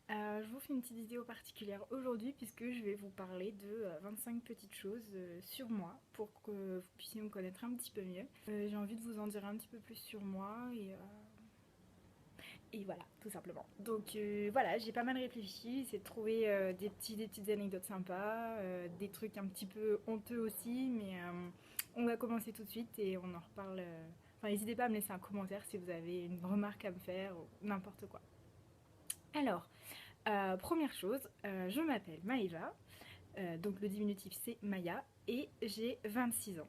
Je vous fais une petite vidéo particulière aujourd'hui puisque je vais vous parler de 25 petites choses sur moi pour que vous puissiez me connaître un petit peu mieux. J'ai envie de vous en dire un petit peu plus sur moi et voilà, tout simplement. Donc voilà, j'ai pas mal réfléchi, essayé de trouver des petites anecdotes sympas, des trucs un petit peu honteux aussi, mais on va commencer tout de suite et on en reparle. Enfin, n'hésitez pas à me laisser un commentaire si vous avez une remarque à me faire ou n'importe quoi. Alors, première chose, je m'appelle Maëva, donc le diminutif c'est Maya, et j'ai 26 ans.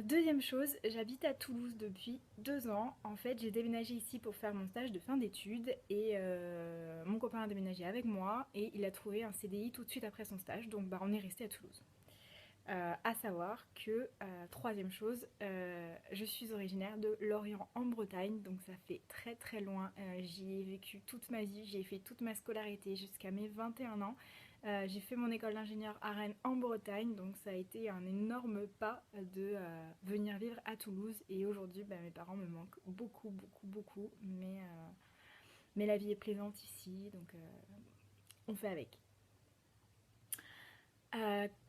Deuxième chose, j'habite à Toulouse depuis 2 ans. En fait, j'ai déménagé ici pour faire mon stage de fin d'études et mon copain a déménagé avec moi et il a trouvé un CDI tout de suite après son stage, donc bah, on est resté à Toulouse. À savoir que, troisième chose, je suis originaire de Lorient en Bretagne, donc ça fait très très loin. J'y ai vécu toute ma vie, j'y ai fait toute ma scolarité jusqu'à mes 21 ans. J'ai fait mon école d'ingénieur à Rennes en Bretagne, donc ça a été un énorme pas de venir vivre à Toulouse. Et aujourd'hui, bah, mes parents me manquent beaucoup, beaucoup, beaucoup, mais la vie est plaisante ici, donc on fait avec.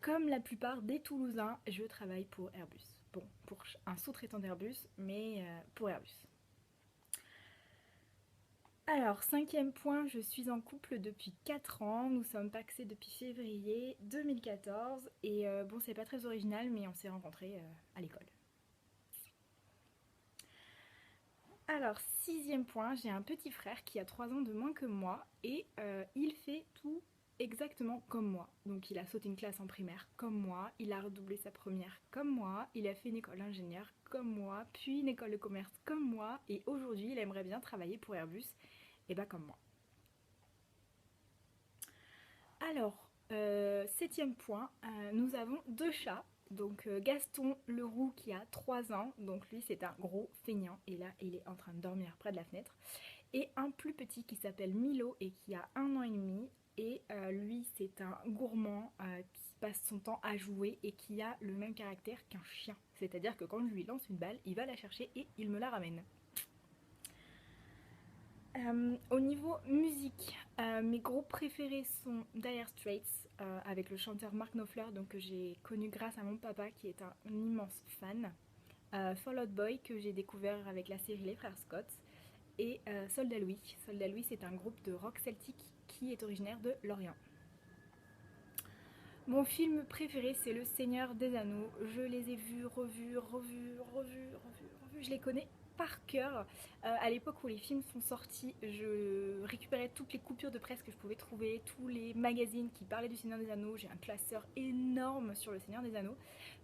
Comme la plupart des Toulousains, je travaille pour Airbus. Bon, pour un sous-traitant d'Airbus, mais pour Airbus. Alors, cinquième point, je suis en couple depuis 4 ans. Nous sommes pacsés depuis février 2014. Et bon, c'est pas très original, mais on s'est rencontrés à l'école. Alors, sixième point, j'ai un petit frère qui a 3 ans de moins que moi et il fait tout exactement comme moi. Donc, il a sauté une classe en primaire comme moi, il a redoublé sa première comme moi, il a fait une école d'ingénieur comme moi, puis une école de commerce comme moi et aujourd'hui, il aimerait bien travailler pour Airbus et bah comme moi. Alors, septième point, nous avons 2 chats. Donc Gaston le roux qui a 3 ans, donc lui c'est un gros feignant et là il est en train de dormir près de la fenêtre. Et un plus petit qui s'appelle Milo et qui a 1 an et demi. Et lui, c'est un gourmand qui passe son temps à jouer et qui a le même caractère qu'un chien. C'est-à-dire que quand je lui lance une balle, il va la chercher et il me la ramène. Au niveau musique, mes groupes préférés sont Dire Straits avec le chanteur Mark Knopfler, donc que j'ai connu grâce à mon papa qui est un immense fan. Fall Out Boy que j'ai découvert avec la série Les Frères Scott et Soldat Louis. Soldat Louis, c'est un groupe de rock celtique qui est originaire de Lorient. Mon film préféré, c'est Le Seigneur des Anneaux. Je les ai vus, revus, revus, revus, revus, revus. Je les connais par cœur. À l'époque où les films sont sortis, je récupérais toutes les coupures de presse que je pouvais trouver, tous les magazines qui parlaient du Seigneur des Anneaux. J'ai un classeur énorme sur le Seigneur des Anneaux,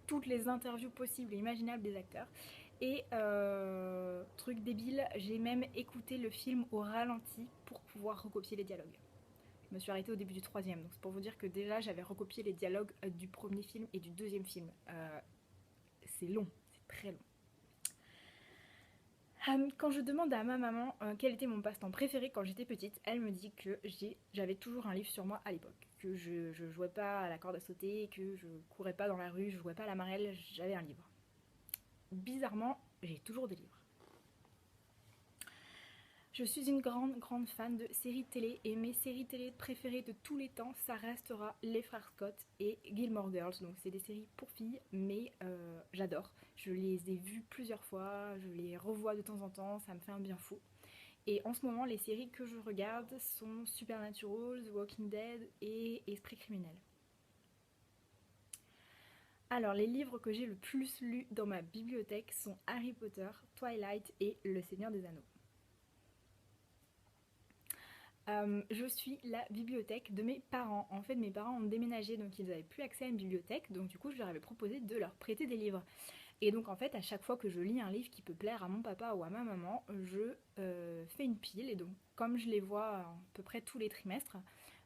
toutes les interviews possibles et imaginables des acteurs. Et truc débile, j'ai même écouté le film au ralenti pour pouvoir recopier les dialogues. Je me suis arrêtée au début du troisième, donc c'est pour vous dire que déjà j'avais recopié les dialogues du premier film et du deuxième film. C'est long, c'est très long. Quand je demande à ma maman quel était mon passe-temps préféré quand j'étais petite, elle me dit que j'avais toujours un livre sur moi à l'époque. Que je jouais pas à la corde à sauter, que je courais pas dans la rue, je jouais pas à la marelle, j'avais un livre. Bizarrement, j'ai toujours des livres. Je suis une grande grande fan de séries télé et mes séries télé préférées de tous les temps, ça restera Les Frères Scott et Gilmore Girls. Donc c'est des séries pour filles, mais j'adore. Je les ai vues plusieurs fois, je les revois de temps en temps, ça me fait un bien fou. Et en ce moment, les séries que je regarde sont Supernatural, The Walking Dead et Esprit criminel. Alors, les livres que j'ai le plus lus dans ma bibliothèque sont Harry Potter, Twilight et Le Seigneur des Anneaux. Je suis la bibliothèque de mes parents. En fait, mes parents ont déménagé, donc ils n'avaient plus accès à une bibliothèque. Donc du coup, je leur avais proposé de leur prêter des livres. Et donc en fait, à chaque fois que je lis un livre qui peut plaire à mon papa ou à ma maman, je fais une pile. Et donc, comme je les vois à peu près tous les trimestres,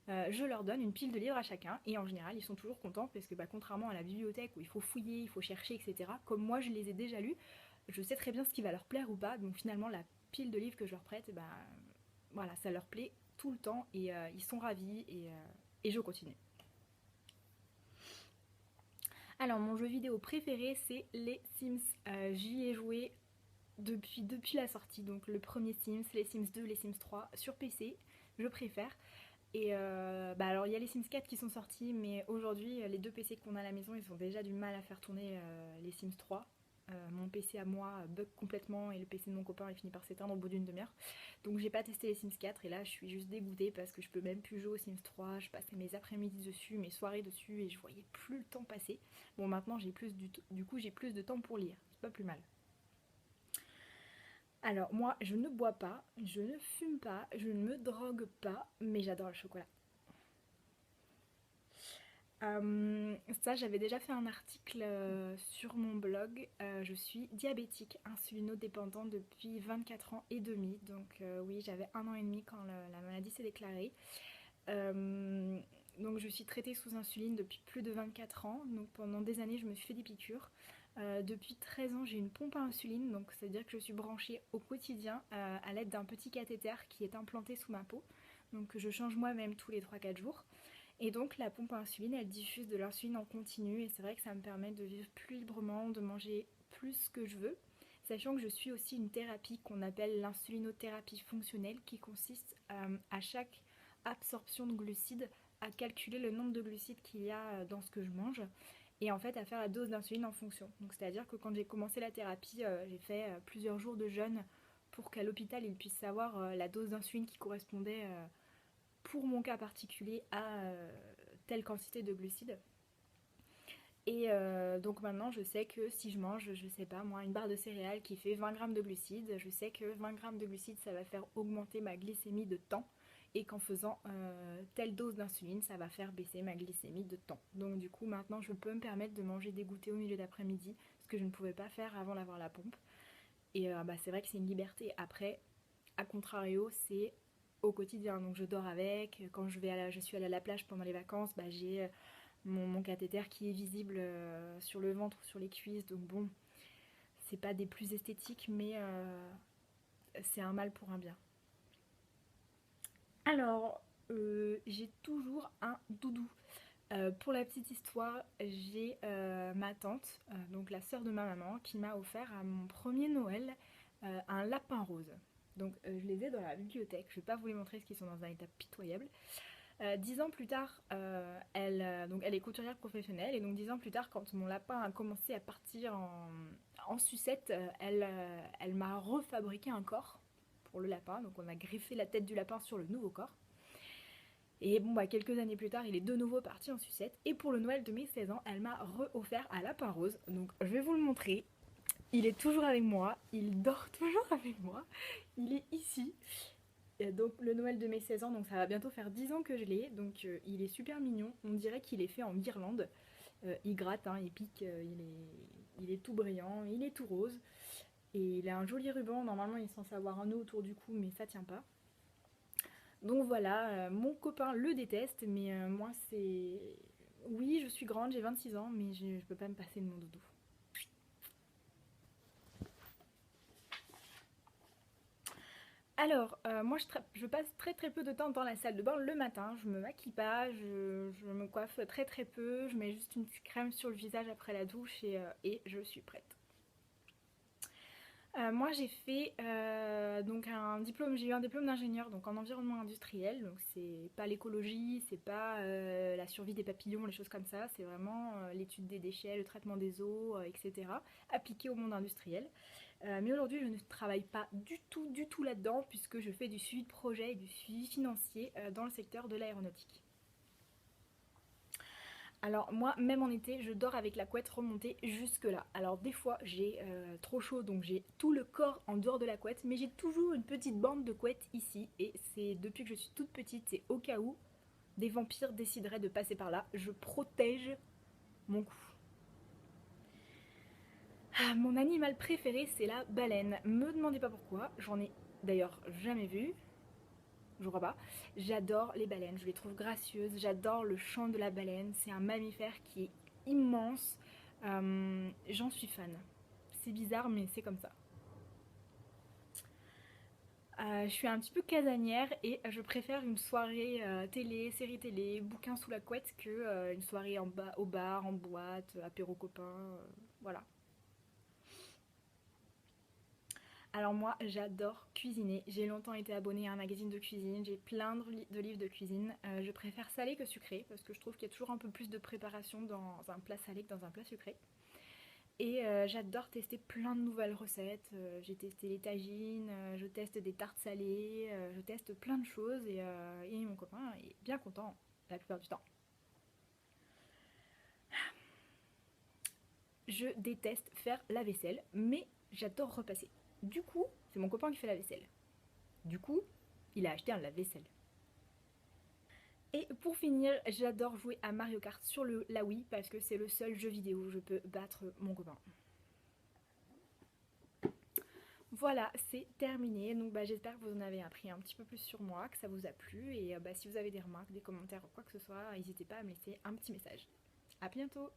je leur donne une pile de livres à chacun. Et en général, ils sont toujours contents parce que bah, contrairement à la bibliothèque où il faut fouiller, il faut chercher, etc., comme moi je les ai déjà lus, je sais très bien ce qui va leur plaire ou pas. Donc finalement, la pile de livres que je leur prête, bah, voilà, ça leur plaît tout le temps et ils sont ravis et je continue. Alors mon jeu vidéo préféré c'est les Sims. J'y ai joué depuis la sortie, donc le premier Sims, les Sims 2, les Sims 3 sur PC, je préfère. Et bah alors il y a les Sims 4 qui sont sortis, mais aujourd'hui les deux PC qu'on a à la maison, ils ont déjà du mal à faire tourner les Sims 3. Mon PC à moi bug complètement et le PC de mon copain il finit par s'éteindre au bout d'une demi-heure. Donc j'ai pas testé les Sims 4 et là je suis juste dégoûtée parce que je peux même plus jouer aux Sims 3. Je passais mes après-midi dessus, mes soirées dessus et je voyais plus le temps passer. Bon maintenant j'ai plus du coup j'ai plus de temps pour lire, c'est pas plus mal. Alors moi je ne bois pas, je ne fume pas, je ne me drogue pas, mais j'adore le chocolat. Ça, j'avais déjà fait un article sur mon blog. Je suis diabétique insulinodépendante depuis 24 ans et demi. Donc oui, j'avais 1 an et demi quand la maladie s'est déclarée. Euh, donc je suis traitée sous insuline depuis plus de 24 ans. Donc pendant des années, je me suis fait des piqûres. Depuis 13 ans, j'ai une pompe à insuline. Donc ça veut dire que je suis branchée au quotidien à l'aide d'un petit cathéter qui est implanté sous ma peau. Donc je change moi-même tous les 3 4 jours. Et donc la pompe à insuline, elle diffuse de l'insuline en continu et c'est vrai que ça me permet de vivre plus librement, de manger plus ce que je veux. Sachant que je suis aussi une thérapie qu'on appelle l'insulinothérapie fonctionnelle qui consiste à chaque absorption de glucides à calculer le nombre de glucides qu'il y a dans ce que je mange et en fait à faire la dose d'insuline en fonction. Donc c'est-à-dire que quand j'ai commencé la thérapie, j'ai fait plusieurs jours de jeûne pour qu'à l'hôpital ils puissent savoir la dose d'insuline qui correspondait pour mon cas particulier à telle quantité de glucides. Et donc maintenant je sais que si je mange, je sais pas moi, une barre de céréales qui fait 20 grammes de glucides, je sais que 20 grammes de glucides ça va faire augmenter ma glycémie de temps et qu'en faisant telle dose d'insuline ça va faire baisser ma glycémie de temps. Donc du coup maintenant je peux me permettre de manger des goûters au milieu d'après-midi, ce que je ne pouvais pas faire avant d'avoir la pompe. Et bah, c'est vrai que c'est une liberté. Après, à contrario, c'est au quotidien. Donc je dors avec. Quand je suis allée à la plage pendant les vacances, bah, j'ai mon cathéter qui est visible sur le ventre ou sur les cuisses. Donc bon, c'est pas des plus esthétiques, mais c'est un mal pour un bien. Alors, j'ai toujours un doudou. Pour la petite histoire, j'ai ma tante, donc la sœur de ma maman, qui m'a offert à mon premier Noël un lapin rose. Donc je les ai dans la bibliothèque, je vais pas vous les montrer parce qu'ils sont dans un état pitoyable. 10 ans plus tard, donc elle est couturière professionnelle et donc 10 ans plus tard, quand mon lapin a commencé à partir en sucette, elle m'a refabriqué un corps pour le lapin. Donc on a greffé la tête du lapin sur le nouveau corps. Et bon, bah, quelques années plus tard, il est de nouveau parti en sucette. Et pour le Noël de mes 16 ans, elle m'a re-offert un lapin rose. Donc je vais vous le montrer. Il est toujours avec moi. Il dort toujours avec moi. Il est ici. Et donc le Noël de mes 16 ans, donc ça va bientôt faire 10 ans que je l'ai. Donc il est super mignon. On dirait qu'il est fait en guirlande. Il gratte, hein, il pique. Il est tout brillant. Il est tout rose. Et il a un joli ruban. Normalement, il est censé avoir un nœud autour du cou, mais ça tient pas. Donc voilà, mon copain le déteste, mais moi c'est... Oui, je suis grande, j'ai 26 ans, mais je peux pas me passer de mon doudou. Alors, moi je passe très très peu de temps dans la salle de bain le matin. Je me maquille pas, je me coiffe très très peu. Je mets juste une petite crème sur le visage après la douche et je suis prête. Moi j'ai fait donc un diplôme, j'ai eu un diplôme d'ingénieur donc en environnement industriel, donc c'est pas l'écologie, c'est pas la survie des papillons, les choses comme ça, c'est vraiment l'étude des déchets, le traitement des eaux, etc. appliqué au monde industriel. Mais aujourd'hui je ne travaille pas du tout là-dedans puisque je fais du suivi de projet et du suivi financier dans le secteur de l'aéronautique. Alors moi, même en été, je dors avec la couette remontée jusque là. Alors des fois, j'ai trop chaud, donc j'ai tout le corps en dehors de la couette, mais j'ai toujours une petite bande de couette ici. Et c'est depuis que je suis toute petite, c'est au cas où des vampires décideraient de passer par là, je protège mon cou. Ah, mon animal préféré, c'est la baleine. Me demandez pas pourquoi, j'en ai d'ailleurs jamais vu. Je crois pas. J'adore les baleines, je les trouve gracieuses, j'adore le chant de la baleine, c'est un mammifère qui est immense. J'en suis fan. C'est bizarre, mais c'est comme ça. Je suis un petit peu casanière et je préfère une soirée télé, série télé, bouquin sous la couette que une soirée au bar, en boîte, apéro copain, voilà. Alors moi j'adore cuisiner, j'ai longtemps été abonnée à un magazine de cuisine, j'ai plein de livres de cuisine. Je préfère salé que sucré parce que je trouve qu'il y a toujours un peu plus de préparation dans un plat salé que dans un plat sucré. Et j'adore tester plein de nouvelles recettes. J'ai testé les tagines, je teste des tartes salées, je teste plein de choses et mon copain est bien content la plupart du temps. Je déteste faire la vaisselle, mais j'adore repasser. Du coup, c'est mon copain qui fait la vaisselle. Du coup, il a acheté un lave-vaisselle. Et pour finir, j'adore jouer à Mario Kart sur la Wii parce que c'est le seul jeu vidéo où je peux battre mon copain. Voilà, c'est terminé. Donc j'espère que vous en avez appris un petit peu plus sur moi, que ça vous a plu. Et si vous avez des remarques, des commentaires ou quoi que ce soit, n'hésitez pas à me laisser un petit message. A bientôt!